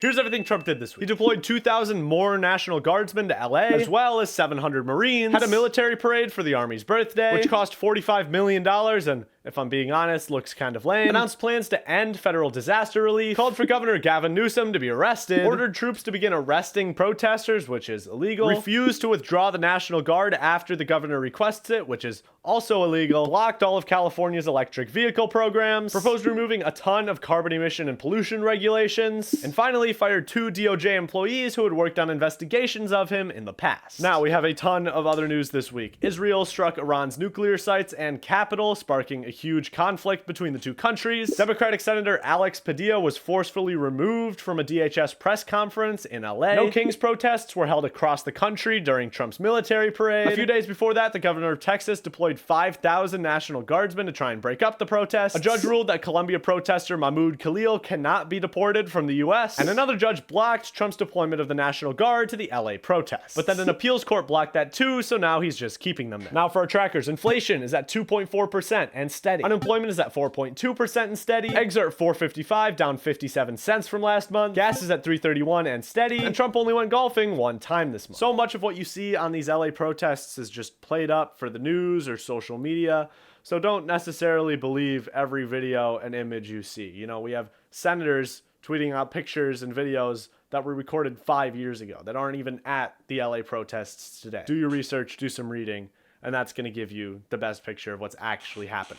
Here's everything Trump did this week. He deployed 2,000 more National Guardsmen to LA, as well as 700 Marines, had a military parade for the Army's birthday, which cost $45 million, and if I'm being honest, looks kind of lame, announced plans to end federal disaster relief, called for Governor Gavin Newsom to be arrested, ordered troops to begin arresting protesters, which is illegal, refused to withdraw the National Guard after the governor requests it, which is also illegal, blocked all of California's electric vehicle programs, proposed removing a ton of carbon emission and pollution regulations, and finally fired 2 DOJ employees who had worked on investigations of him in the past. Now, we have a ton of other news this week. Israel struck Iran's nuclear sites and capital, sparking a huge conflict between the two countries. Democratic Senator Alex Padilla was forcefully removed from a DHS press conference in LA. No Kings protests were held across the country during Trump's military parade. A few days before that, the governor of Texas deployed 5,000 National Guardsmen to try and break up the protests. A judge ruled that Colombia protester Mahmoud Khalil cannot be deported from the US, and another judge blocked Trump's deployment of the National Guard to the LA protests. But then an appeals court blocked that too, so now he's just keeping them there. Now for our trackers, inflation is at 2.4% and steady. Unemployment is at 4.2% and steady. Eggs are at $4.55, down 57 cents from last month. Gas is at $3.31 and steady. And Trump only went golfing one time this month. So much of what you see on these LA protests is just played up for the news or social media. So don't necessarily believe every video and image you see. You know, we have senators tweeting out pictures and videos that were recorded 5 years ago that aren't even at the LA protests today. Do your research, do some reading, and that's going to give you the best picture of what's actually happening.